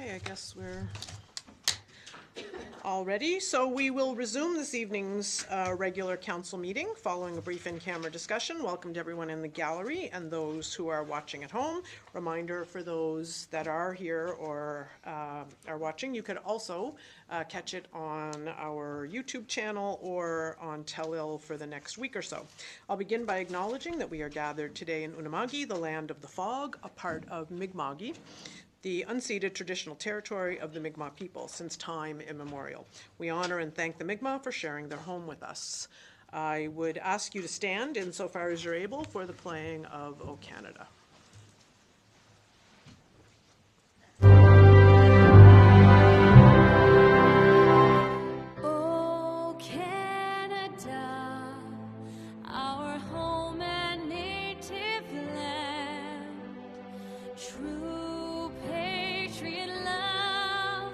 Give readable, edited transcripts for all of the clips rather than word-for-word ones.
Okay, I guess we're all ready. So we will resume this evening's regular council meeting following a brief in-camera discussion. Welcome to everyone in the gallery and those who are watching at home. Reminder for those that are here or are watching, you could also catch it on our YouTube channel or on Tell-Il for the next week or so. I'll begin by acknowledging that we are gathered today in Unama'ki, the land of the fog, a part of Mi'kma'ki, the unceded traditional territory of the Mi'kmaq people since time immemorial. We honor and thank the Mi'kmaq for sharing their home with us. I would ask you to stand insofar as you're able for the playing of O Canada. O Canada, our home and native land, true patriot love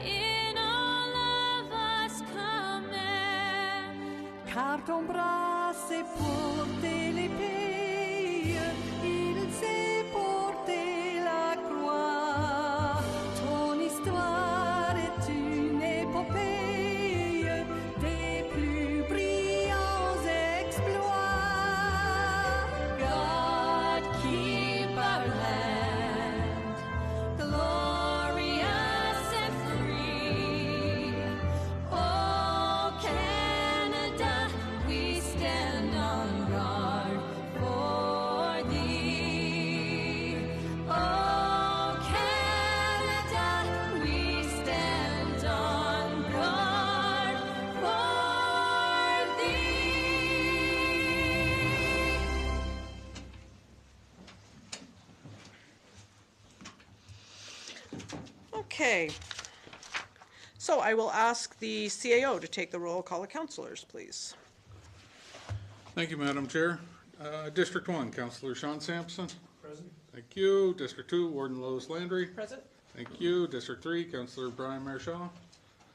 in all of us command. Car ton bras s'est porté l'épée, il s'est porté la croix. Ton histoire est une épopée des plus brillants exploits. God keep our land glorious and free. Oh Canada, we stand on guard for thee. Oh Canada, we stand on guard for thee. Okay. So I will ask the CAO to take the roll call of councillors, please. Thank you, Madam Chair. District 1, Councillor Sean Sampson. Present. Thank you. District 2, Warden Lois Landry. Present. Thank you. District 3, Councillor Brian Marshaw.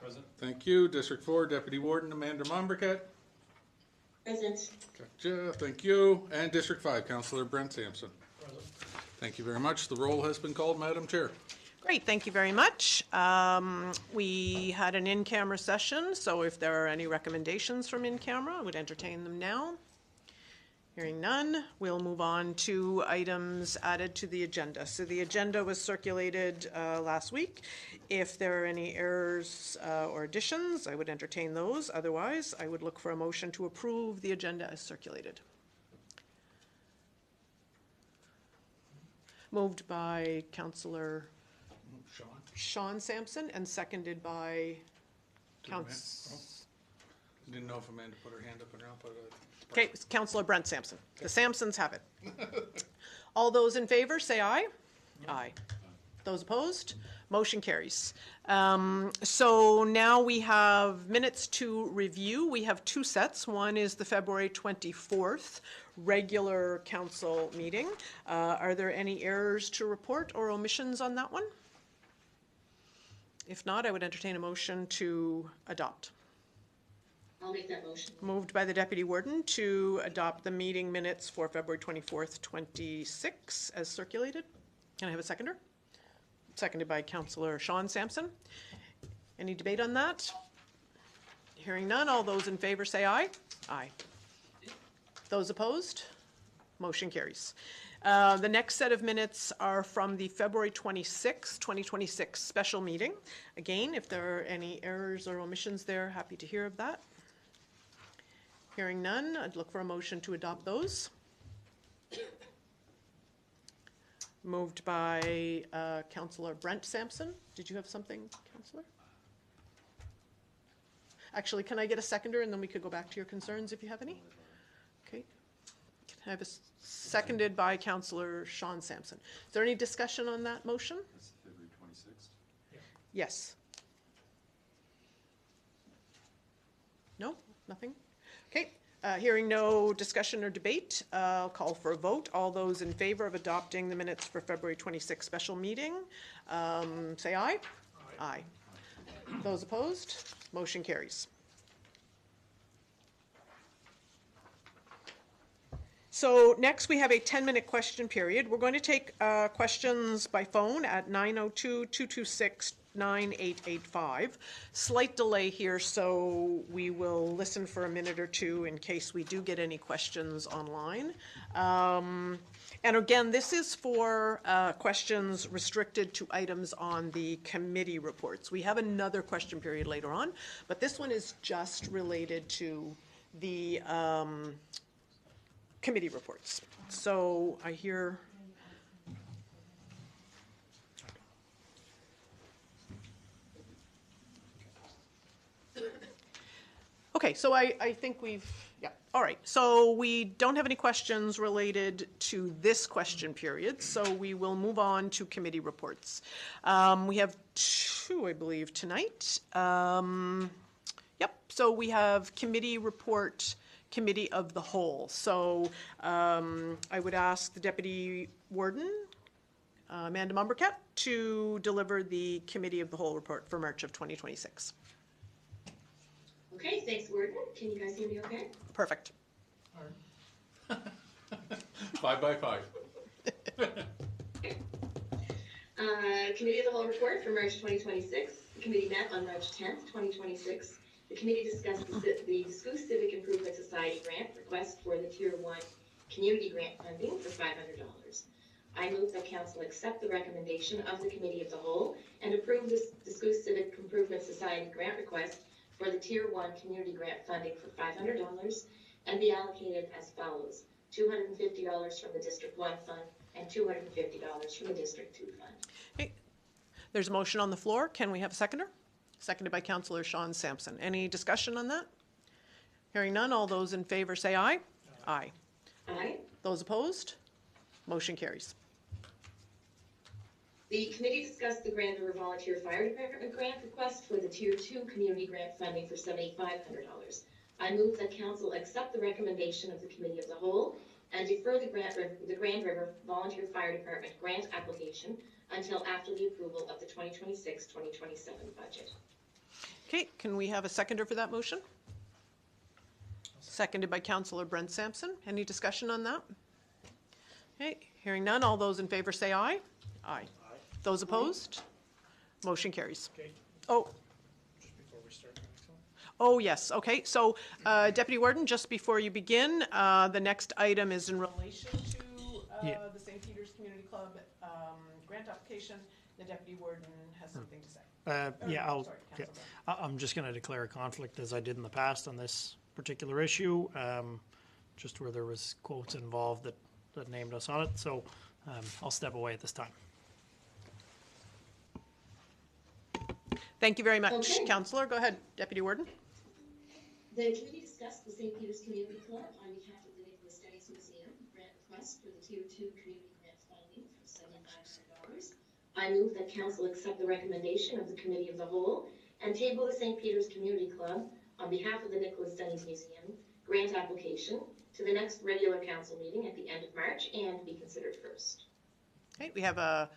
Present. Thank you. District 4, Deputy Warden Amanda Mombriket. Present. Gotcha. Thank you. And District 5, Councillor Brent Sampson. Present. Thank you very much. The roll has been called, Madam Chair. Great, thank you very much. We had an in-camera session, so if there are any recommendations from in-camera, I would entertain them now. Hearing none, we'll move on to items added to the agenda. So the agenda was circulated last week. If there are any errors or additions, I would entertain those. Otherwise, I would look for a motion to approve the agenda as circulated. Moved by Councillor Sean. Sean Sampson and seconded by Didn't know if Amanda put her hand up or not, but Okay, Councillor Brent Sampson. The Sampsons have it. All those in favor, say aye. Aye. Those opposed? Motion carries. So now we have minutes to review. We have two sets. One is the February 24th regular council meeting. Are there any errors to report or omissions on that one? If not, I would entertain a motion to adopt. I'll make that motion. Moved by the Deputy Warden to adopt the meeting minutes for February 24th, 26 as circulated. Can I have a seconder? Seconded by Councillor Sean Sampson. Any debate on that? Hearing none, all those in favor say aye. Aye. Those opposed? Motion carries. The next set of minutes are from the February 26, 2026 special meeting. Again, if there are any errors or omissions there, happy to hear of that. Hearing none, I'd look for a motion to adopt those. Moved by Councillor Brent Sampson. Did you have something, Councillor? Actually, can I get a seconder and then we could go back to your concerns if you have any? Okay. Can I have a seconded by Councillor Sean Sampson. Is there any discussion on that motion? That's February 26th. Yes. No? Nothing? Okay. Hearing no discussion or debate, I'll call for a vote. All those in favor of adopting the minutes for February 26th special meeting, say aye. Aye. Those opposed? Motion carries. So next we have a 10-minute question period. We're going to take questions by phone at 902-226-9885. Slight delay here, so we will listen for a minute or two in case we do get any questions online. And again, this is for questions restricted to items on the committee reports. We have another question period later on, but this one is just related to the committee reports. So I hear. Okay, so I think we've, yeah, all right. So we don't have any questions related to this question period, so we will move on to committee reports. We have two, I believe, tonight. Yep, so we have committee report, committee of the whole. So I would ask the Deputy Warden, Amanda Mumbercat, to deliver the committee of the whole report for March of 2026. Okay, thanks, Warden. Can you guys hear me okay? Perfect. 5 by 5. Committee of the Whole report for March 2026. The committee met on March 10th, 2026. The committee discussed the School Civic Improvement Society grant request for the Tier 1 community grant funding for $500. I move that Council accept the recommendation of the Committee of the Whole and approve the School Civic Improvement Society grant request for the Tier 1 community grant funding for $500 and be allocated as follows: $250 from the District 1 fund and $250 from the District 2 fund. Okay. There's a motion on the floor. Can we have a seconder? Seconded by Councillor Sean Sampson. Any discussion on that? Hearing none, all those in favor say aye. Aye. Aye. Those opposed? Motion carries. The committee discussed the Grand River Volunteer Fire Department grant request for the Tier 2 community grant funding for $7,500. I move that Council accept the recommendation of the Committee of the Whole and defer the Grand River Volunteer Fire Department grant application until after the approval of the 2026-2027 budget. Okay, can we have a seconder for that motion? Seconded by Councillor Brent Sampson. Any discussion on that? Okay, hearing none, all those in favor say aye. Aye. Those opposed? Motion carries. Okay, Oh, just before we start the next one. oh yes, okay. So Deputy Warden, just before you begin, the next item is in relation to Yeah. the St. Peter's Community Club grant application. The Deputy Warden has something to say. Yeah, Sorry, yeah. Councillor I'm just going to declare a conflict as I did in the past on this particular issue, just where there was quotes involved that named us on it. So I'll step away at this time. Thank you very much, Okay. Councillor. Go ahead, Deputy Warden. The committee discussed the St. Peter's Community Club on behalf of the Nicholas Denny's Museum grant request for the Tier 2 community grant funding for $7,500. I move that Council accept the recommendation of the Committee of the Whole and table the St. Peter's Community Club on behalf of the Nicholas Denny's Museum grant application to the next regular council meeting at the end of March and be considered first. Okay, we have a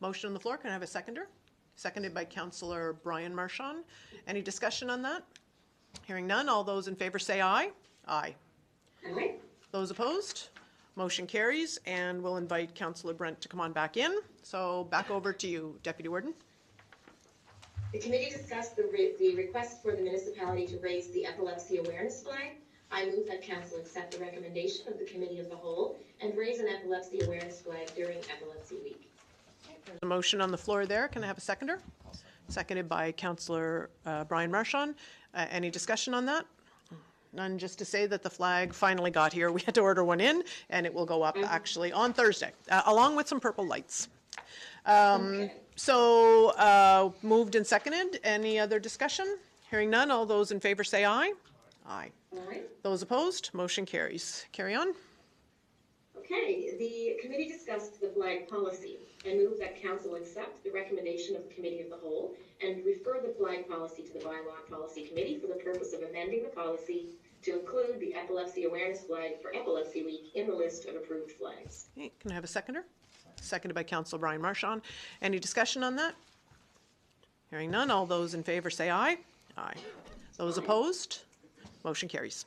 motion on the floor. Can I have a seconder? Seconded by Councillor Brian Marchand. Any discussion on that? Hearing none, all those in favor say aye. Aye. Aye. Those opposed? Motion carries, and we'll invite Councillor Brent to come on back in. So back over to you, Deputy Warden. The committee discussed the request for the municipality to raise the epilepsy awareness flag. I move that Council accept the recommendation of the Committee of the Whole and raise an epilepsy awareness flag during Epilepsy Week. There's a motion on the floor there. Can I have a seconder? Seconded by Councillor Brian Marchand. Any discussion on that? None, just to say that the flag finally got here. We had to order one in, and it will go up actually on Thursday, along with some purple lights. Okay. So moved and seconded. Any other discussion? Hearing none, all those in favor say aye. Aye. Aye. Those opposed, motion carries. Carry on. Okay, the committee discussed the flag policy and moved that Council accept the recommendation of the Committee of the Whole and refer the flag policy to the Bylaw Policy Committee for the purpose of amending the policy to include the epilepsy awareness flag for Epilepsy Week in the list of approved flags. Okay, can I have a seconder? Seconded by Councillor Brian Marchand. Any discussion on that? Hearing none, all those in favor say aye. Aye. Those opposed, motion carries.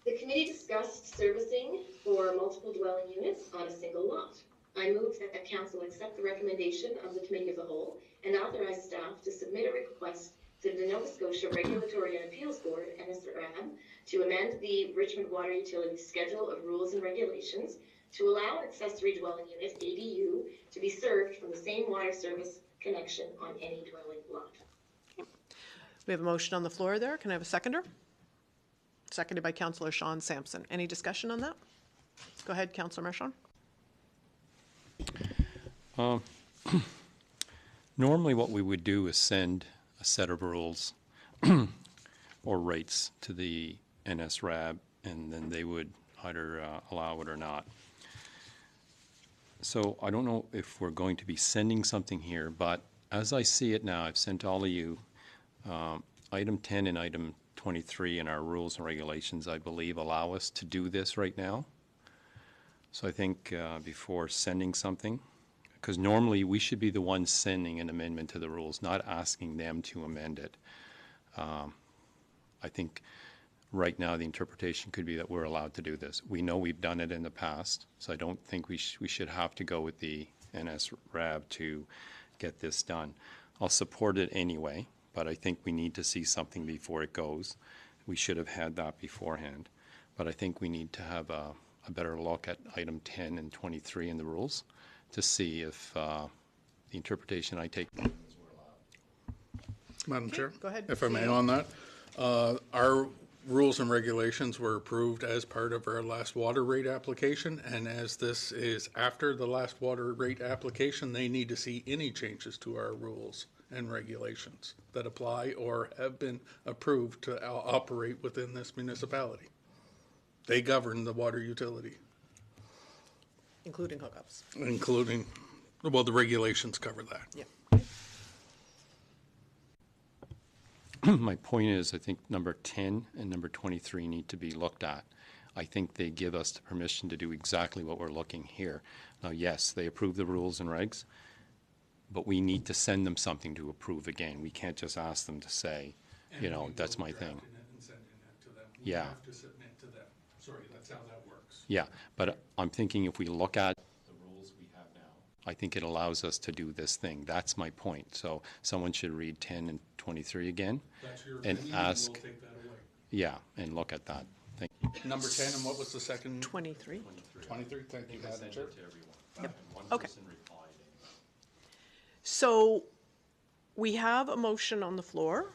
The committee discussed servicing for multiple dwelling units on a single lot. I move that council accept the recommendation of the committee of the whole and authorize staff to submit a request to the Nova Scotia Regulatory and Appeals Board, NSRAB, to amend the Richmond Water Utility Schedule of Rules and Regulations to allow an accessory dwelling unit, ADU, to be served from the same water service connection on any dwelling lot. We have a motion on the floor there. Can I have a seconder? Seconded by Councillor Sean Sampson. Any discussion on that? Go ahead, Councillor Marchand. Normally what we would do is send a set of rules or rates to the NSRAB, and then they would either allow it or not. So I don't know if we're going to be sending something here, but as I see it now, I've sent all of you item 10 and item 23 in our rules and regulations, I believe, allow us to do this right now. So I think before sending something, because normally we should be the ones sending an amendment to the rules, not asking them to amend it. I think right now the interpretation could be that we're allowed to do this. We know we've done it in the past, so I don't think we should have to go with the NSRAB to get this done. I'll support it anyway, but I think we need to see something before it goes. We should have had that beforehand, but I think we need to have a better look at item 10 and 23 in the rules to see if the interpretation I take. Madam Chair? go ahead. If I may on that. Our rules and regulations were approved as part of our last water rate application, and as this is after the last water rate application, they need to see any changes to our rules and regulations that apply or have been approved to operate within this municipality. They govern the water utility, Including hookups. including, well, the regulations cover that. Yeah. My point is, I think number 10 and number 23 need to be looked at. I think they give us the permission to do exactly what we're looking here. Now, yes, they approve the rules and regs, but we need to send them something to approve again. We can't just ask them to say, you know, that's my thing. And sending it to them. Yeah. We have to submit to them. Sorry, that's how that works. Yeah, but I'm thinking if we look at the rules we have now, I think it allows us to do this thing. That's my point. So someone should read 10 and 23 again That's your and opinion, ask, we'll take that away. yeah, and look at that. Thank you. Number 10, and what was the second? 23. 23, thank you, Madam Chair. Okay. So we have a motion on the floor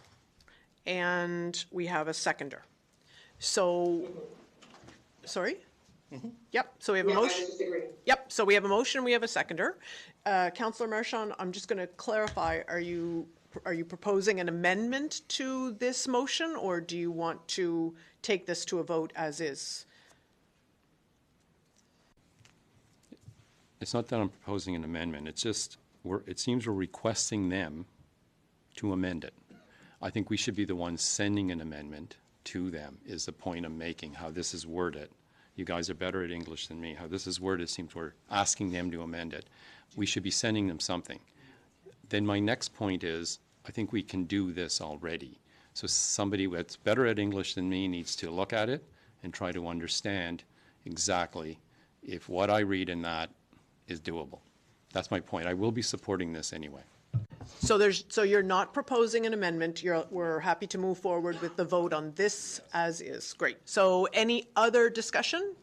and we have a seconder. So, sorry? Yep, so we have a No, I motion. just agree. Yep, so we have a motion, we have a seconder. Councillor Marchand, I'm just going to clarify, are you proposing an amendment to this motion, or do you want to take this to a vote as is? It's not that I'm proposing an amendment. It's just, it seems we're requesting them to amend it. I think we should be the ones sending an amendment to them is the point I'm making, how this is worded. You guys are better at English than me. How this is worded seems we're asking them to amend it. We should be sending them something. Then my next point is, I think we can do this already. So somebody that's better at English than me needs to look at it and try to understand exactly if what I read in that is doable. That's my point. I will be supporting this anyway. So you're not proposing an amendment, we're happy to move forward with the vote on this as is. Great. So any other discussion?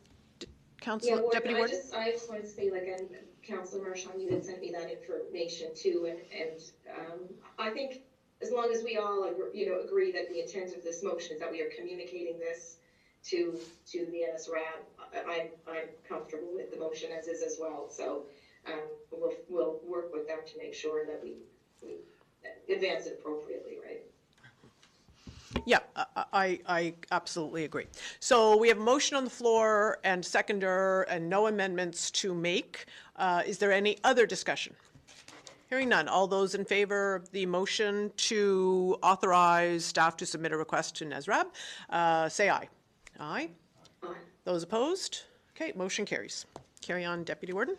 Councillor, Deputy Warden? I just wanted to say, like, and Councillor Marchand, you did send me that information too, and I think as long as we all, agree that the intent of this motion is that we are communicating this to the NSRAB, I'm comfortable with the motion as is as well. So we'll work with them to make sure that we advance it appropriately, right? Yeah, I absolutely agree. So we have a motion on the floor and seconder and no amendments to make. Is there any other discussion? Hearing none. All those in favor of the motion to authorize staff to submit a request to NSRAB, say aye. Aye. Aye. Those opposed? Okay, motion carries. Carry on, Deputy Warden.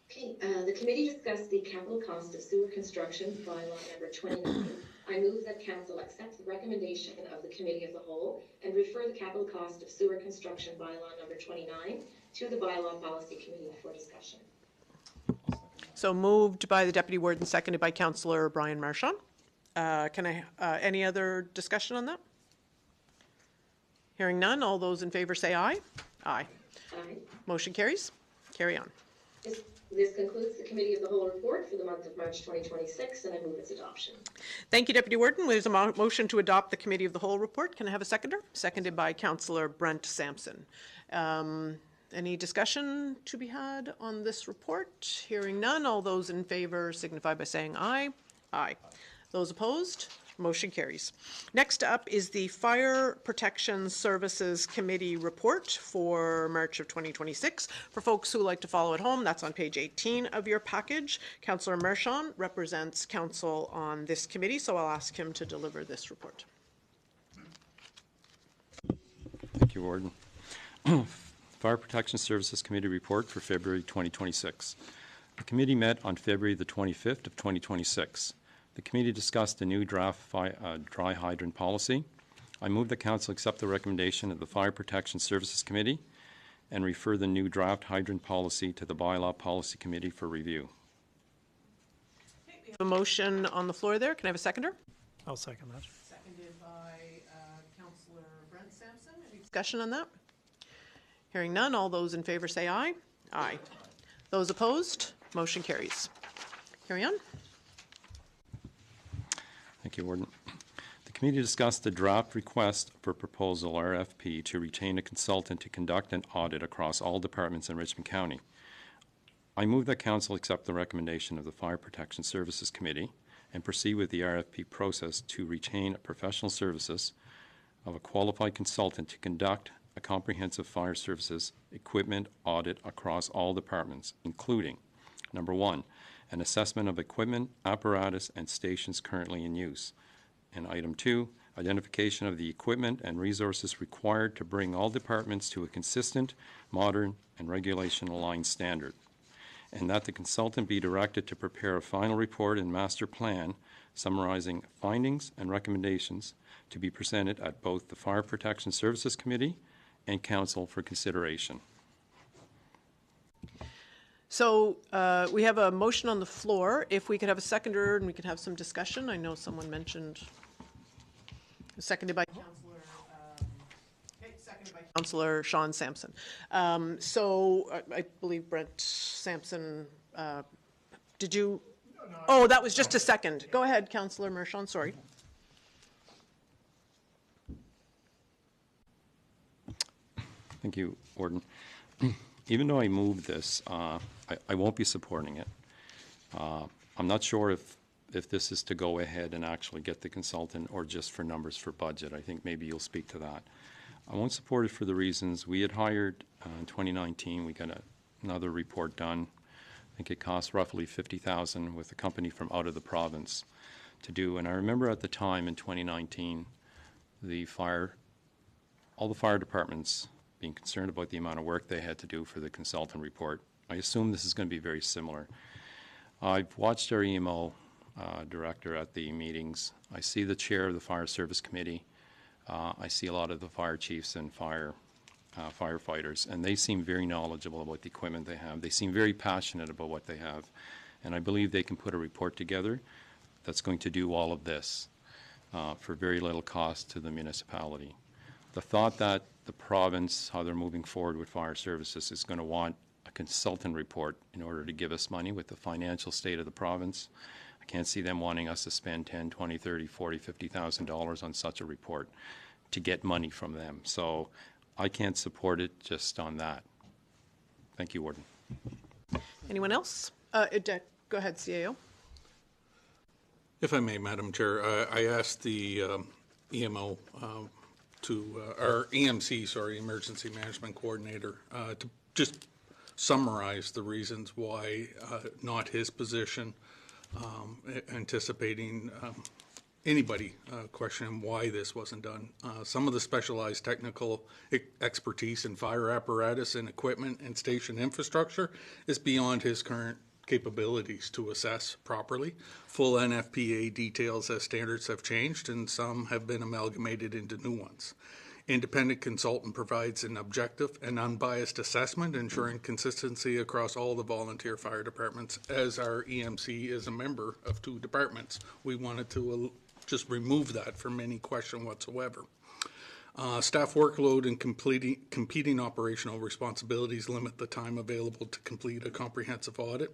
Okay, the committee discussed the capital cost of sewer construction bylaw number 29. I move that council accept the recommendation of the committee of the whole and refer the capital cost of sewer construction bylaw number 29 to the bylaw policy committee for discussion. So moved by the Deputy Warden, seconded by Councillor Brian Marchand. Any other discussion on that? Hearing none, all those in favor say aye. Aye. Aye. Motion carries. Carry on. This concludes the committee of the whole report for the month of March 2026, and I move its adoption. Thank you, Deputy Warden. There's a motion to adopt the Committee of the Whole report. Can I have a seconder? Seconded by Councillor Brent Sampson. Any discussion to be had on this report? Hearing none, all those in favor signify by saying aye. Aye. Those opposed? Motion carries. Next up is the Fire Protection Services Committee report for March of 2026. For folks who like to follow at home, that's on page 18 of your package. Councillor Marchand represents council on this committee, so I'll ask him to deliver this report. Thank you, Warden. Fire Protection Services Committee report for February 2026. The committee met on February the 25th of 2026. The committee discussed a new draft dry hydrant policy. I move that council accept the recommendation of the Fire Protection Services Committee and refer the new draft hydrant policy to the Bylaw Policy Committee for review. We have a motion on the floor there. Can I have a seconder? I'll second that. Seconded by Councillor Brent Sampson. Any discussion on that? Hearing none, all those in favor say aye. Aye. Those opposed? Motion carries. Carry on. Thank you, Warden. The committee discussed the draft request for proposal, RFP, to retain a consultant to conduct an audit across all departments in Richmond County. I move that council accept the recommendation of the Fire Protection Services Committee and proceed with the RFP process to retain professional services of a qualified consultant to conduct a comprehensive fire services equipment audit across all departments, including, number one, an assessment of equipment, apparatus, and stations currently in use. And item 2, identification of the equipment and resources required to bring all departments to a consistent, modern, and regulation-aligned standard. And that the consultant be directed to prepare a final report and master plan summarizing findings and recommendations to be presented at both the Fire Protection Services Committee and Council for consideration. So we have a motion on the floor. If we could have a seconder and we could have some discussion. I know someone mentioned, seconded by Councillor Sean Sampson. I believe Brent Sampson, did you? No, oh, that was just a second. Go ahead, Councillor Marchand, sorry. Thank you, Warden. Even though I moved this, I won't be supporting it. I'm not sure if this is to go ahead and actually get the consultant or just for numbers for budget. I think maybe you'll speak to that. I won't support it for the reasons we had hired in 2019. We got another report done. I think it cost roughly $50,000 with a company from out of the province to do. And I remember at the time in 2019, all the fire departments being concerned about the amount of work they had to do for the consultant report. I assume this is going to be very similar. I've watched our EMO director at the meetings. I see the chair of the Fire Service Committee. I see a lot of the fire chiefs and firefighters, and they seem very knowledgeable about the equipment they have. They seem very passionate about what they have, and I believe they can put a report together that's going to do all of this for very little cost to the municipality. The thought that the province, how they're moving forward with fire services, is going to want a consultant report in order to give us money with the financial state of the province. I can't see them wanting us to spend $10,000, $20,000, $30,000, $40,000, $50,000 on such a report to get money from them. So I can't support it just on that. Thank you, Warden. Anyone else? Go ahead, CAO. If I may, Madam Chair, I asked the EMO our EMC, Emergency Management Coordinator, to just summarize the reasons why not his position, anticipating anybody questioning why this wasn't done. Some of the specialized technical expertise in fire apparatus and equipment and station infrastructure is beyond his current capabilities to assess properly. Full NFPA details as standards have changed, and some have been amalgamated into new ones. Independent consultant provides an objective and unbiased assessment, ensuring consistency across all the volunteer fire departments. As our EMC is a member of 2 departments, we wanted to just remove that from any question whatsoever. Staff workload and competing operational responsibilities limit the time available to complete a comprehensive audit.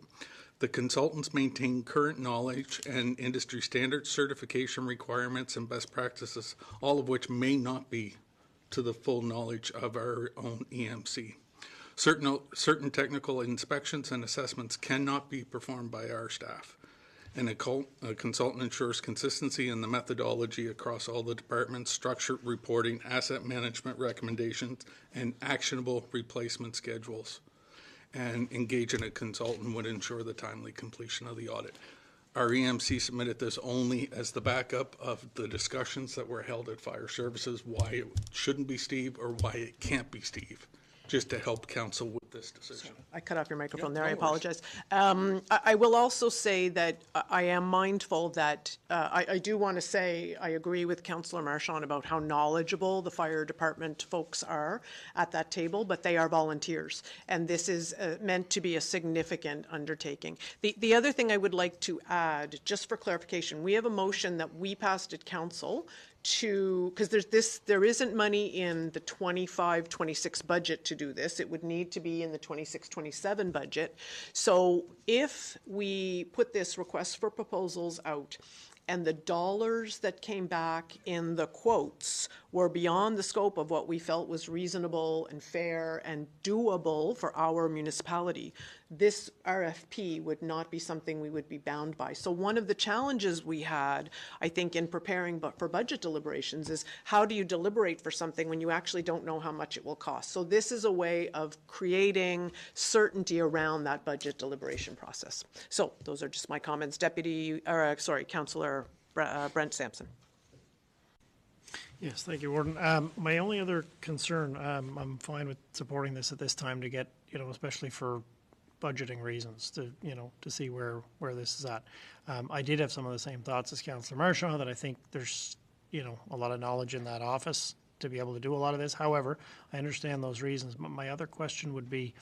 The consultants maintain current knowledge and industry standards, certification requirements, and best practices, all of which may not be to the full knowledge of our own EMC. Certain technical inspections and assessments cannot be performed by our staff. And a consultant ensures consistency in the methodology across all the departments, structured reporting, asset management recommendations, and actionable replacement schedules. And engaging a consultant would ensure the timely completion of the audit. Our EMC submitted this only as the backup of the discussions that were held at Fire Services, why it shouldn't be Steve or why it can't be Steve, just to help council with this decision. I cut off your microphone Yeah, there, no I worries. apologize. I will also say that I am mindful that, I do want to say, I agree with Councillor Marchand about how knowledgeable the fire department folks are at that table, but they are volunteers, and this is meant to be a significant undertaking. The other thing I would like to add, just for clarification, we have a motion that we passed at council because there isn't money in the 25-26 budget to do this. It would need to be in the 26-27 budget. So if we put this request for proposals out and the dollars that came back in the quotes were beyond the scope of what we felt was reasonable and fair and doable for our municipality, this RFP would not be something we would be bound by. So one of the challenges we had, I think, in preparing for budget deliberations is how do you deliberate for something when you actually don't know how much it will cost? So this is a way of creating certainty around that budget deliberation process. So those are just my comments. Councillor Brent Sampson. Yes, thank you, Warden. My only other concern, I'm fine with supporting this at this time to get, especially for budgeting reasons, to see where this is at. I did have some of the same thoughts as Councillor Marchand, that I think there's, a lot of knowledge in that office to be able to do a lot of this. However, I understand those reasons. But my other question would be,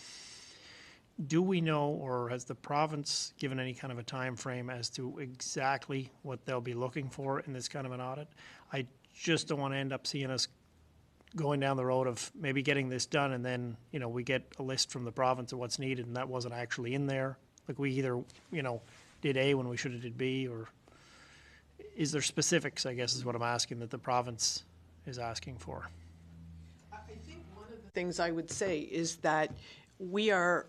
do we know, or has the province given any kind of a time frame as to exactly what they'll be looking for in this kind of an audit? I just don't want to end up seeing us going down the road of maybe getting this done and then, we get a list from the province of what's needed and that wasn't actually in there. Like we either, did A when we should have did B, or is there specifics, I guess is what I'm asking, that the province is asking for? I think one of the things I would say is that we are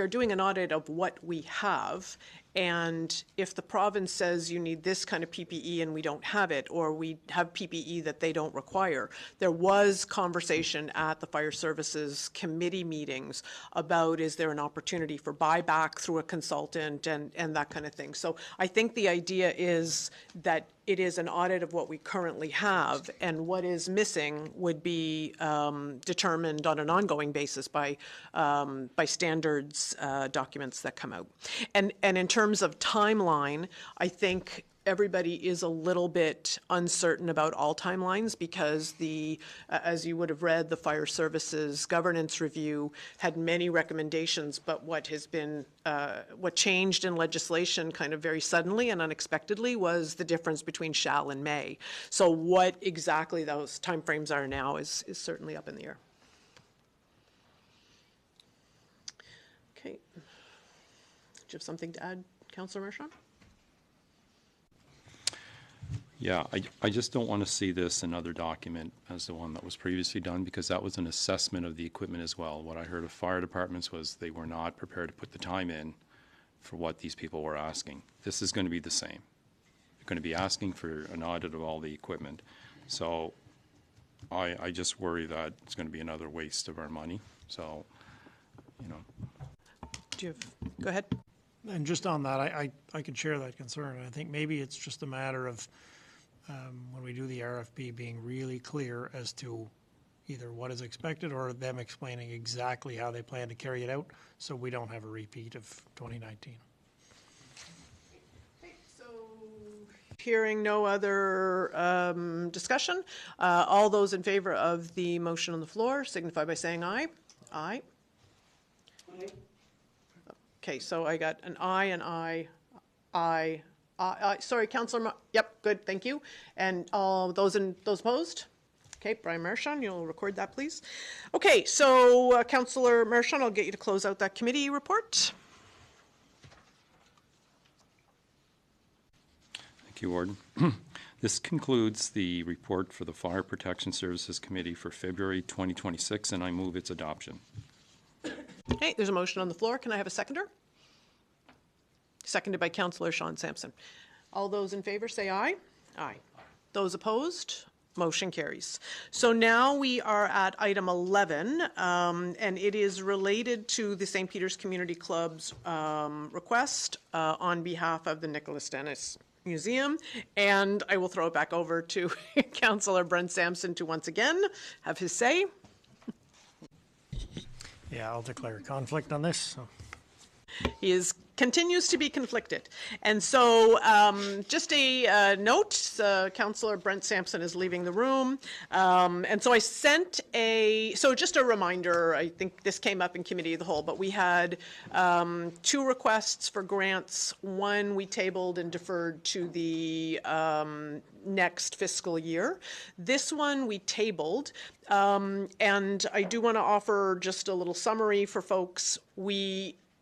doing an audit of what we have, and if the province says you need this kind of PPE and we don't have it, or we have PPE that they don't require, there was conversation at the Fire Services Committee meetings about is there an opportunity for buyback through a consultant and that kind of thing. So I think the idea is that it is an audit of what we currently have, and what is missing would be determined on an ongoing basis by standards documents that come out. And in terms of timeline, I think everybody is a little bit uncertain about all timelines because as you would have read, the Fire Services Governance Review had many recommendations, but what changed in legislation kind of very suddenly and unexpectedly was the difference between shall and may. So what exactly those timeframes are now is certainly up in the air. Okay. Do you have something to add, Councillor Marchand? Yeah, I just don't want to see this another document as the one that was previously done, because that was an assessment of the equipment as well. What I heard of fire departments was they were not prepared to put the time in for what these people were asking. This is going to be the same. They're going to be asking for an audit of all the equipment. So I just worry that it's going to be another waste of our money. So, Go ahead. And just on that, I could share that concern. I think maybe it's just a matter of when we do the RFP being really clear as to either what is expected or them explaining exactly how they plan to carry it out, so we don't have a repeat of 2019. Hearing no other discussion, all those in favor of the motion on the floor signify by saying aye. Aye. Okay, so I got an aye, an aye, aye, sorry, Councillor, yep, good, thank you. And all those opposed? Okay, Brian Marchand, you'll record that, please. Okay, so Councillor Marchand, I'll get you to close out that committee report. Thank you, Warden. This concludes the report for the Fire Protection Services Committee for February 2026, and I move its adoption. Okay, there's a motion on the floor. Can I have a seconder? Seconded by Councillor Sean Sampson. All those in favor say aye. Aye. Those opposed? Motion carries. So now we are at item 11, and it is related to the St. Peter's Community Club's request on behalf of the Nicholas Dennis Museum, and I will throw it back over to Councillor Brent Sampson to once again have his say. Yeah, I'll declare conflict on this. So. He continues to be conflicted. And so just a note, Councillor Brent Sampson is leaving the room. And so I sent so just a reminder, I think this came up in Committee of the Whole, but we had 2 requests for grants. One we tabled and deferred to the next fiscal year. This one we tabled. And I do want to offer just a little summary for folks.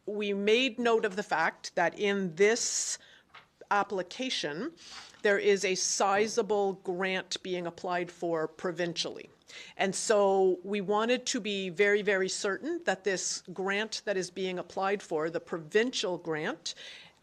We made note of the fact that in this application, there is a sizable grant being applied for provincially. And so we wanted to be very, very certain that this grant that is being applied for, the provincial grant,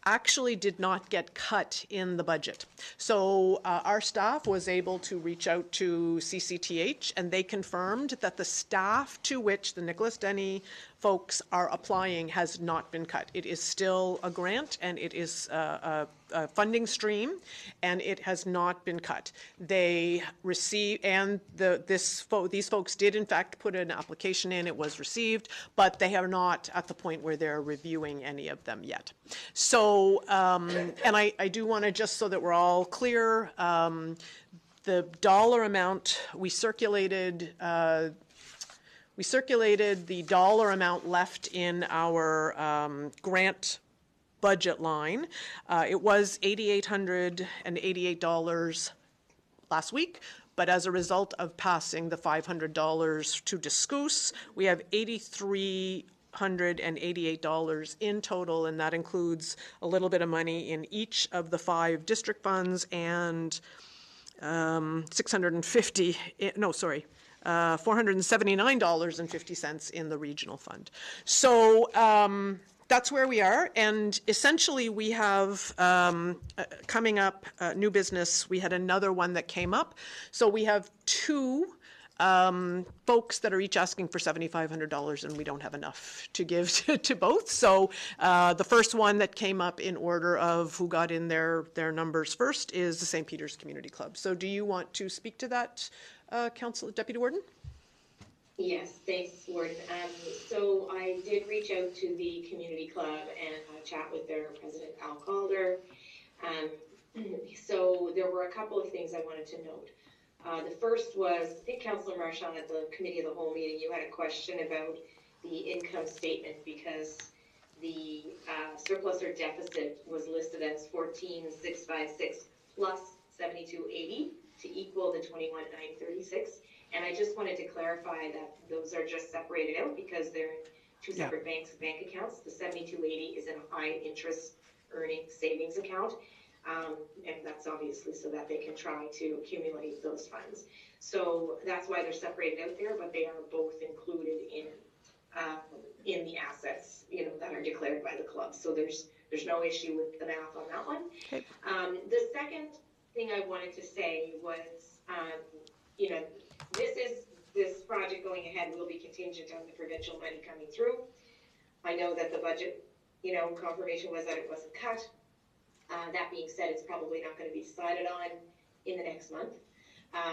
actually did not get cut in the budget. So our staff was able to reach out to CCTH, and they confirmed that the staff to which the Nicholas Denny folks are applying has not been cut. It is still a grant, and it is a funding stream, and it has not been cut. They receive, and these folks did in fact put an application in. It was received, but they are not at the point where they're reviewing any of them yet. So, and I do want to, just so that we're all clear, the dollar amount we circulated. We circulated the dollar amount left in our grant budget line. It was $8,888 last week, but as a result of passing the $500 to Discouse, we have $8,388 in total, and that includes a little bit of money in each of the 5 district funds and $479.50 in the regional fund. So that's where we are, and essentially we have coming up new business. We had another one that came up, so we have 2 folks that are each asking for $7,500, and we don't have enough to give to both. So the first one that came up in order of who got in their numbers first is the St. Peter's Community Club. So do you want to speak to that, Council Deputy Warden? Yes, thanks, Warden. So I did reach out to the community club and chat with their president, Al Calder. So there were a couple of things I wanted to note. The first was, I think Councillor Marchand at the Committee of the Whole meeting, you had a question about the income statement because the surplus or deficit was listed as 14,656 plus 7,280 to equal the 21,936. And I just wanted to clarify that those are just separated out because they're in 2 separate bank accounts. The 7,280 is in a high interest earning savings account. And that's obviously so that they can try to accumulate those funds. So that's why they're separated out there, but they are both included in the assets, that are declared by the club. So there's no issue with the math on that one. Okay. The second thing I wanted to say was, this project going ahead will be contingent on the provincial money coming through. I know that the budget, confirmation was that it wasn't cut. That being said, it's probably not going to be decided on in the next month.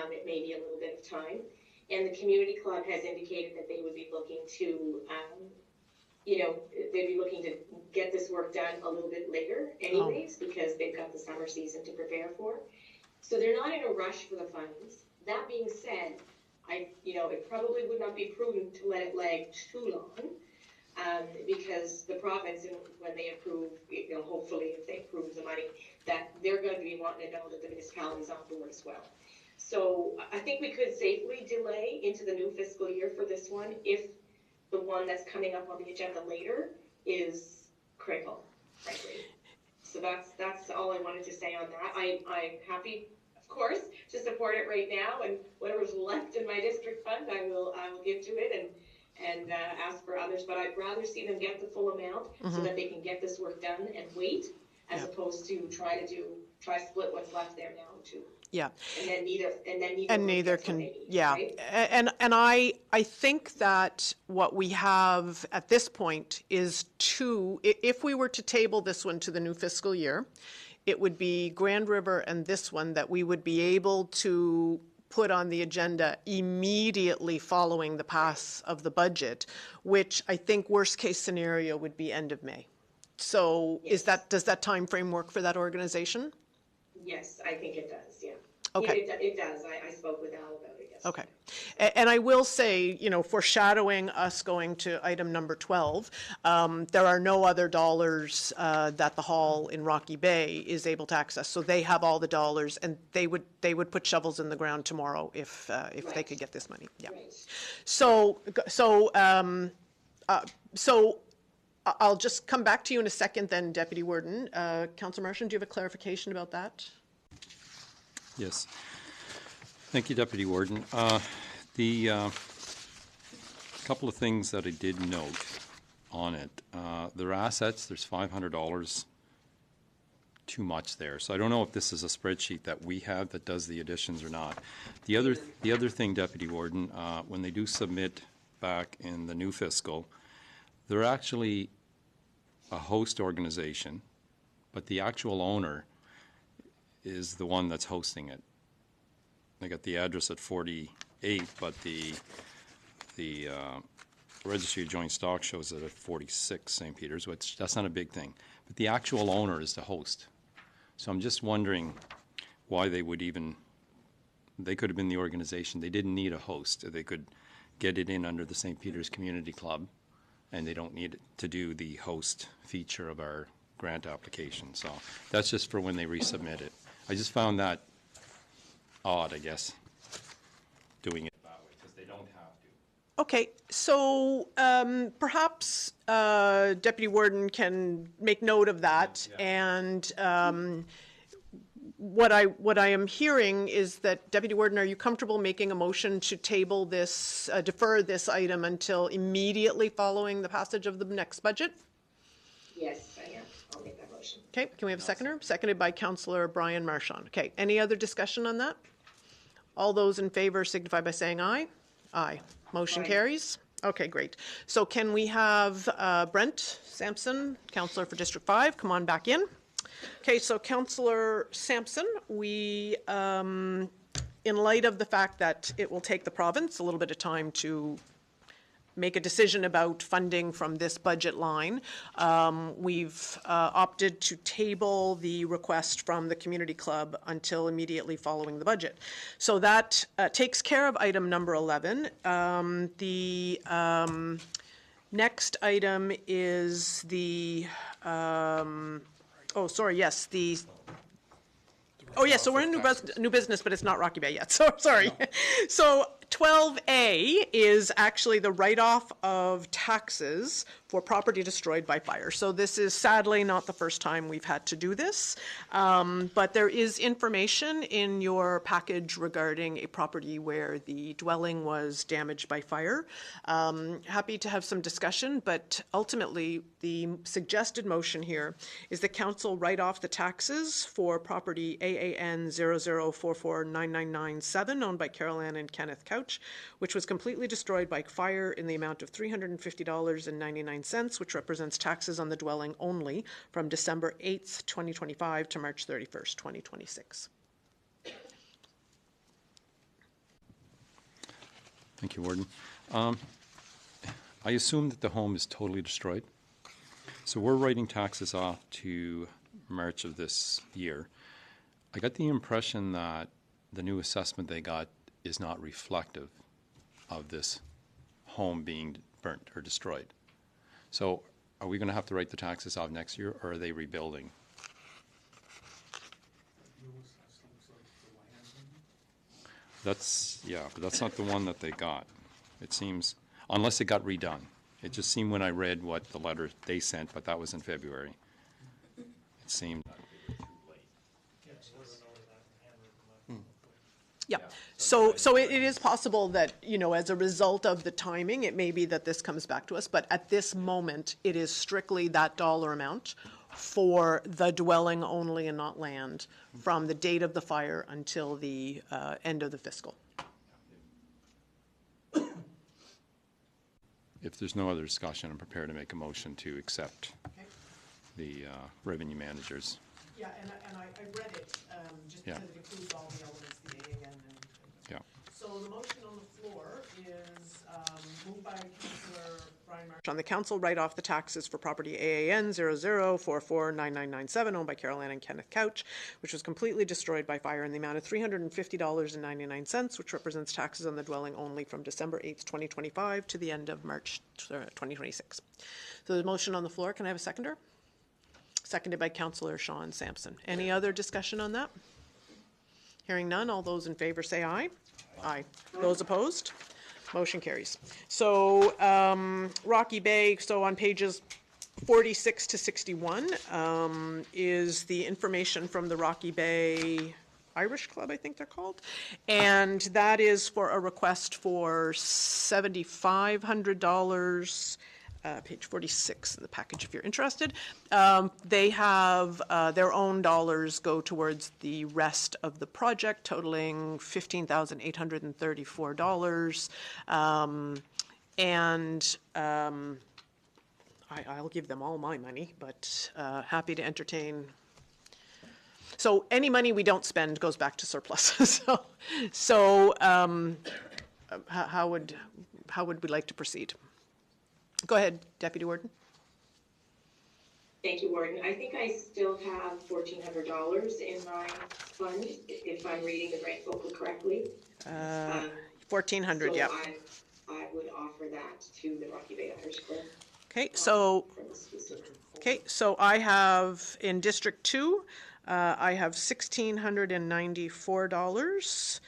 It may be a little bit of time. And the community club has indicated that they would be looking to they'd be looking to get this work done a little bit later anyways, because they've got the summer season to prepare for. So they're not in a rush for the funds. That being said, it probably would not be prudent to let it lag too long, because the province, when they approve, hopefully if they approve the money, that they're going to be wanting to know that the municipality is on board as well. So I think we could safely delay into the new fiscal year for this one if the one that's coming up on the agenda later is critical, frankly. So that's all I wanted to say on that. I'm happy, of course, to support it right now, and whatever's left in my district fund, I will give to it and ask for others. But I'd rather see them get the full amount so that they can get this work done and wait, as opposed to try to split what's left there now too. Yeah. And neither can, need, yeah. right? And I think that what we have at this point is if we were to table this one to the new fiscal year, it would be Grand River and this one that we would be able to put on the agenda immediately following the pass of the budget, which I think worst case scenario would be end of May. So Yes. does that time frame work for that organization? Yes, I think it does, yeah. Okay. Yeah, it does. I spoke with Al about it yesterday. Okay. And I will say, foreshadowing us going to item number 12, there are no other dollars that the hall in Rocky Bay is able to access. So they have all the dollars, and they would put shovels in the ground tomorrow if they could get this money. Yeah. Right. So I'll just come back to you in a second then, Deputy Warden. Councillor Marchand, do you have a clarification about that? Yes. Thank you, Deputy Warden. The couple of things that I did note on it. Their assets, there's $500 too much there. So I don't know if this is a spreadsheet that we have that does the additions or not. The other thing, Deputy Warden, when they do submit back in the new fiscal, they're actually a host organization, but the actual owner is the one that's hosting it. They got the address at 48, but the Registry of Joint Stock shows it at 46 St. Peter's, which that's not a big thing. But the actual owner is the host. So I'm just wondering why they could have been the organization. They didn't need a host. They could get it in under the St. Peter's Community Club, and they don't need to do the host feature of our grant application. So that's just for when they resubmit it. I just found that odd, I guess, doing it that way, because they don't have to. Okay, so perhaps Deputy Warden can make note of that, and what I am hearing is that, Deputy Warden, are you comfortable making a motion to table this, defer this item until immediately following the passage of the next budget? Yes, I am. I'll make that motion. Okay, can we have a seconder? Seconded by Councillor Brian Marchand. Okay, any other discussion on that? All those in favor signify by saying aye. Aye. Motion carries. Okay, great. So can we have Brent Sampson, Councillor for District 5, come on back in. Okay, so Councillor Sampson, we, in light of the fact that it will take the province a little bit of time to make a decision about funding from this budget line, we've opted to table the request from the community club until immediately following the budget. So that takes care of item number 11. The next item is the, so we're in new business, but it's not Rocky Bay yet, so sorry. No. So 12A is actually the write-off of taxes for property destroyed by fire. So this is sadly not the first time we've had to do this, but there is information in your package regarding a property where the dwelling was damaged by fire. Happy to have some discussion, but ultimately the suggested motion here is the council write off the taxes for property AAN 00449997 owned by Carol Ann and Kenneth Couch, which was completely destroyed by fire in the amount of $350.99, which represents taxes on the dwelling only from December 8th, 2025 to March 31st, 2026. Thank you, Warden. I assume that the home is totally destroyed. So we're writing taxes off to March of this year. I got the impression that the new assessment they got is not reflective of this home being burnt or destroyed. So are we going to have to write the taxes off next year, or are they rebuilding? That's, yeah, but that's not the one that they got. It seems, unless it got redone. It just seemed when I read what the letter they sent, but that was in February. It seemed. Yeah, so it is possible that, you know, as a result of the timing, it may be that this comes back to us, but at this moment, it is strictly that dollar amount for the dwelling only and not land from the date of the fire until the end of the fiscal. If there's no other discussion, I'm prepared to make a motion to accept the revenue managers. Yeah, and I read it, just Yeah. because it includes all the elements, the AAN and. Yeah. So the motion on the floor is moved by Councillor Brian Marsh. On the council, write off the taxes for property AAN 00449997 owned by Carol Ann and Kenneth Couch, which was completely destroyed by fire in the amount of $350.99, which represents taxes on the dwelling only from December 8th, 2025 to the end of March 2026. So the motion on the floor, can I have a seconder? Seconded by Councillor Sean Sampson. Any other discussion on that? Hearing none, all those in favor say aye. Aye. Those opposed? Motion carries. So Rocky Bay, so on pages 46 to 61 is the information from the Rocky Bay Irish Club, I think they're called. And that is for a request for $7,500. Page 46 in the package if you're interested. They have their own dollars go towards the rest of the project, totaling $15,834. I'll give them all my money, but happy to entertain. So any money we don't spend goes back to surplus. so how would we like to proceed? Go ahead, Deputy Warden. Thank you, Warden. I think I still have $1,400 in my fund, if I'm reading the grant booklet correctly. 1,400, yeah. I would offer that to the Rocky Bay Irish Club. Okay, so I have in District 2, I have $1,694.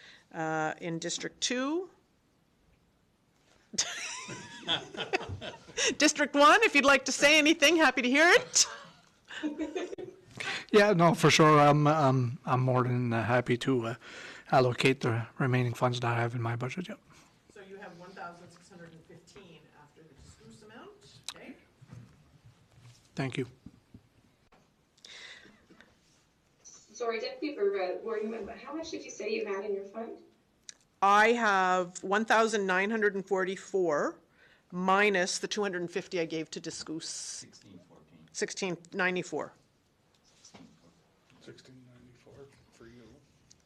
In District 2. District 1, if you'd like to say anything, happy to hear it. Yeah, no, for sure. I'm more than happy to allocate the remaining funds that I have in my budget. Yep. So you have 1,615 after the discuss amount. Okay. Thank you. Sorry, Deputy or Warden, how much did you say you had in your fund? I have 1,944 minus the 250 I gave to Discuss. 1694. 1694 for you.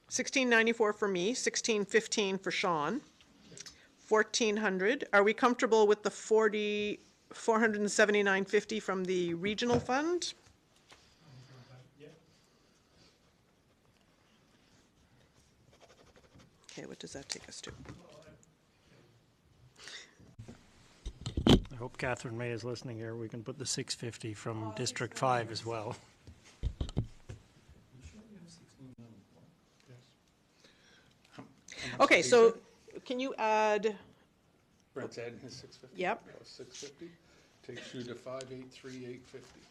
1694 for me, 1615 for Sean. 1,400. Are we comfortable with the 479.50 from the regional fund? Okay, what does that take us to? I hope Catherine May is listening here. We can put the 650 from District 5 as well. Okay, so can you add, Brent's adding his 650. Yep. 650 takes you to 583,850.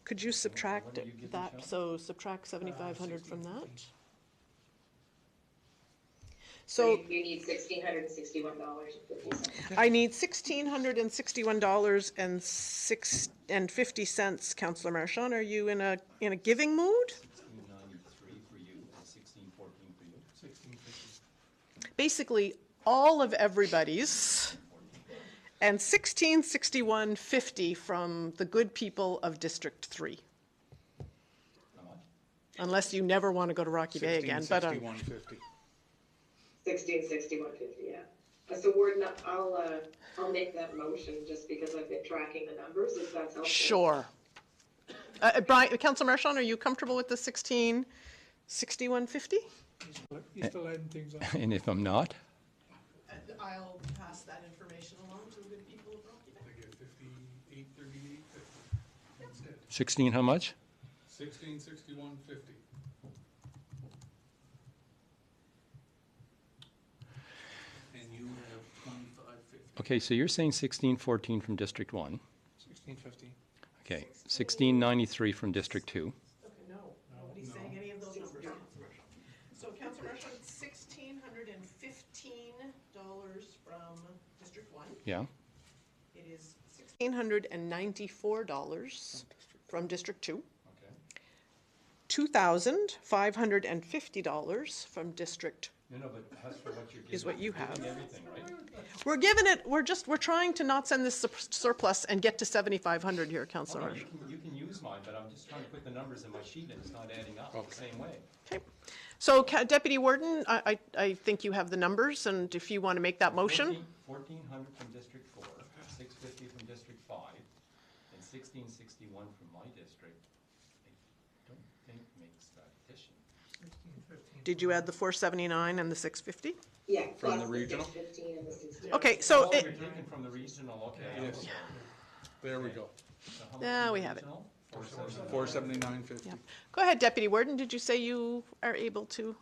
could you subtract that, so subtract 7,500 from that? So you need $1,661.50. I need $1,661.50, Councillor Marchand. Are you in a giving mood? 1693 for you and 1614 for you. 1650. Basically, all of everybody's, and 1661.50 from the good people of District 3. How much? Unless you never want to go to Rocky Bay again, but 1661.50. 1661.50, yeah. So Warden, I'll make that motion just because I've been tracking the numbers, if that's helpful. Sure. Brian, Councillor Marchand, are you comfortable with the 166150? He's still adding things on. And if I'm not, I'll pass that information along to the good people of Rocky Bay. I get 5838.50 instead. 16 how much? 1661.50. And you have 25.50. Okay, so you're saying 1614 from District 1. 1650. Okay, 1693 from District 2. Okay, no, nobody's saying any of those numbers, Councillor Marchand. So Councillor Marchand, $1,615 from District 1. Yeah. It is $1,694 from District 2. Okay. $2,550 from District No, but that's for what you're is what you have. everything, right? We're giving it, we're trying to not send this surplus and get to 7,500 here, Councillor Marchand. You can use mine, but I'm just trying to put the numbers in my sheet and it's not adding up the same way. Okay. So Deputy Warden, I think you have the numbers, and if you want to make that motion. 1,400 from District 4, 650 from District 5, and 1661 from my district. I don't think makes that addition. Did you add the 479 and the 650? Yeah, From plus the regional? 615 and the 16. Okay, so Oh, it, you're taking from the regional, okay. Yes. There we go. So how much Yeah, is we the have it. regional? 479.50. yeah. Go ahead, Deputy Warden. Did you say you are able to?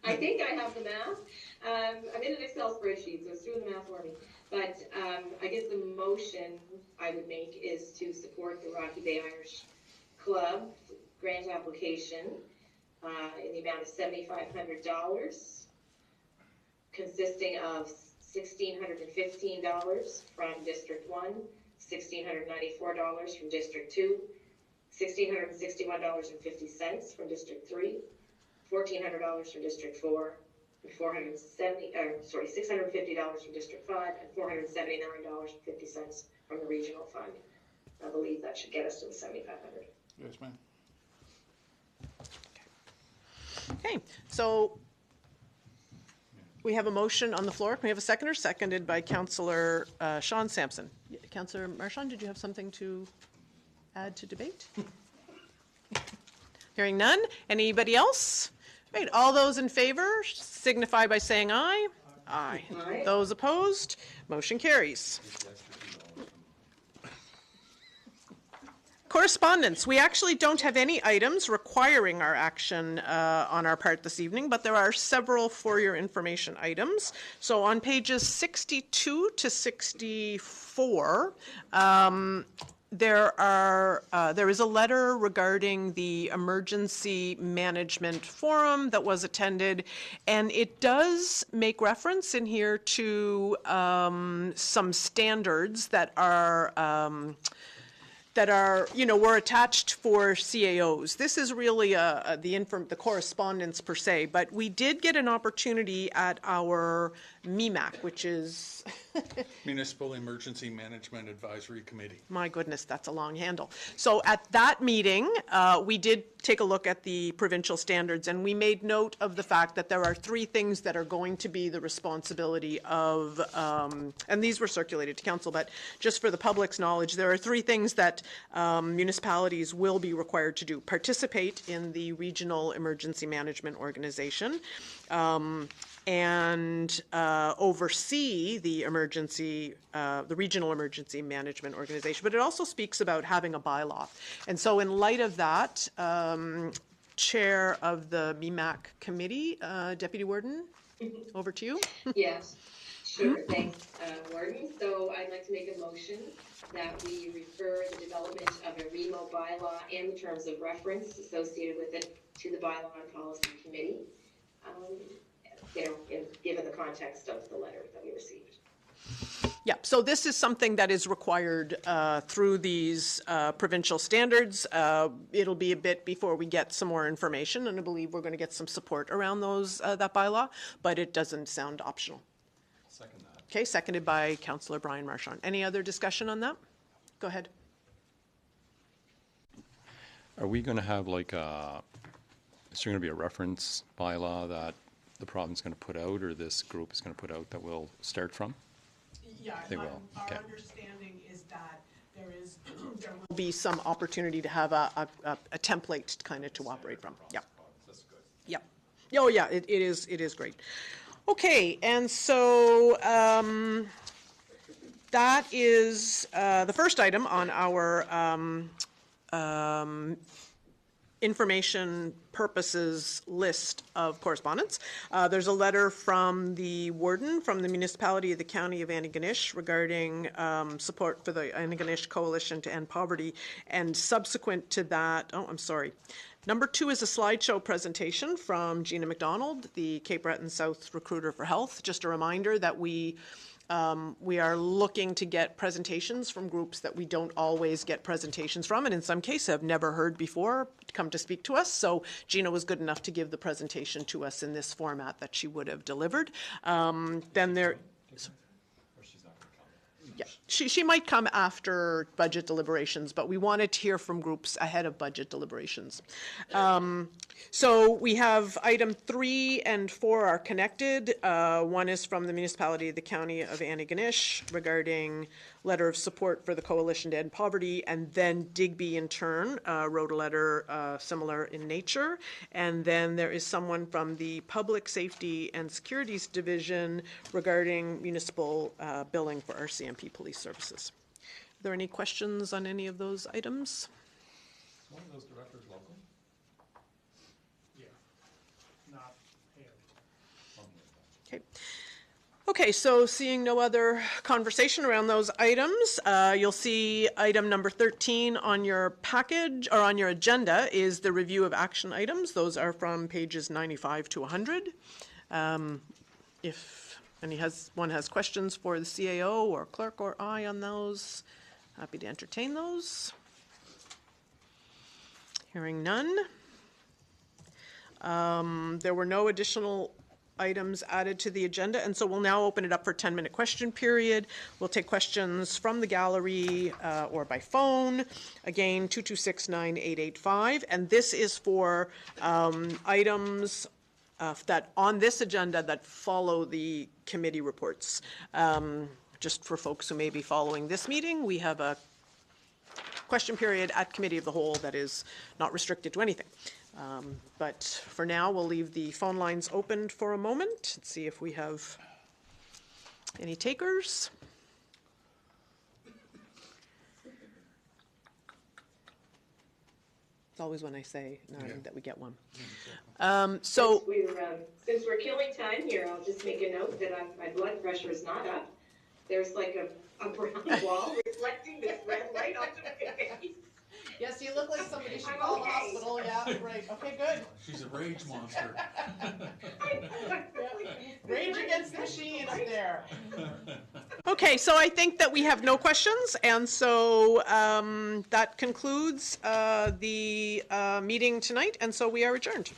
I think I have the math. I'm in an Excel spreadsheet, so it's doing the math for me. But I guess the motion I would make is to support the Rocky Bay Irish Club grant application in the amount of $7,500, consisting of $1,615 from District 1, $1,694 from District 2, $1,661.50 from District 3, $1,400 from District 4, and $650 from District 5, and $479.50 from the regional fund. I believe that should get us to the 7,500. Yes, ma'am. Okay, so we have a motion on the floor. Can we have a seconder? Seconded by Councillor Sean Sampson. Councillor Marchand, did you have something to add to debate? Hearing none. Anybody else? Right, all those in favor signify by saying aye. Aye. Aye. Those opposed, motion carries. Correspondence. We actually don't have any items requiring our action on our part this evening, but there are several for your information items. So on pages 62 to 64, there is a letter regarding the emergency management forum that was attended, and it does make reference in here to some standards that are were attached for CAOs. This is really the correspondence per se, but we did get an opportunity at our MIMAC, which is Municipal Emergency Management Advisory Committee. my goodness, that's a long handle. So at that meeting, we did take a look at the provincial standards, and we made note of the fact that there are three things that are going to be the responsibility of, and these were circulated to council, but just for the public's knowledge, there are three things that municipalities will be required to do. Participate in the Regional Emergency Management Organization, and oversee the Regional Emergency Management Organization. But it also speaks about having a bylaw. And so in light of that, Chair of the MIMAC Committee, Deputy Warden, over to you. Yes, sure, thanks, Warden. So I'd like to make a motion that we refer the development of a REMO bylaw and the terms of reference associated with it to the Bylaw and Policy Committee, given the context of the letter that we received. Yeah, so this is something that is required through these provincial standards. It'll be a bit before we get some more information, and I believe we're going to get some support around that bylaw, but it doesn't sound optional. Second that. Okay, seconded by Councillor Brian Marchand. Any other discussion on that? Go ahead. Are we going to have is there going to be a reference bylaw that the province going to put out, or this group is going to put out, that we'll start from? Yeah, They will, okay. Our understanding is that there will be some opportunity to have a template kind of to operate from. Yeah. Yeah. Oh, yeah, it is great. Okay, and so that is the first item on our information purposes list of correspondence. There's a letter from the warden from the Municipality of the County of Antigonish regarding support for the Antigonish Coalition to End Poverty, and subsequent to that, Number 2 is a slideshow presentation from Gina McDonald, the Cape Breton South Recruiter for Health. Just a reminder that we are looking to get presentations from groups that we don't always get presentations from, and in some cases have never heard before come to speak to us. So Gina was good enough to give the presentation to us in this format that she would have delivered. Then there... Yeah, she might come after budget deliberations, but we wanted to hear from groups ahead of budget deliberations. So we have item 3 and 4 are connected. One is from the Municipality of the County of Antigonish regarding letter of support for the Coalition to End Poverty, and then Digby in turn wrote a letter similar in nature. And then there is someone from the Public Safety and Securities Division regarding municipal billing for RCMP police services. Are there any questions on any of those items? One of those directors local? Yeah. Not him. Okay. Okay, so seeing no other conversation around those items, you'll see item number 13 on your package, or on your agenda, is the review of action items. Those are from pages 95 to 100. If anyone has questions for the CAO or clerk or I on those, happy to entertain those. Hearing none. There were no additional items added to the agenda, and so we'll now open it up for a 10-minute question period. We'll take questions from the gallery or by phone. Again, 226-9885, and this is for items that on this agenda that follow the committee reports. Just for folks who may be following this meeting, we have a question period at Committee of the Whole that is not restricted to anything. But for now, we'll leave the phone lines open for a moment and see if we have any takers. It's always when I say that we get one. Since we're killing time here, I'll just make a note that my blood pressure is not up. There's like a brown wall reflecting this red light onto my face. Yes, you look like somebody should call the hospital. Yeah, right. Okay, good. She's a rage monster. Rage against the machine up there. Okay, so I think that we have no questions, and so that concludes the meeting tonight, and so we are adjourned.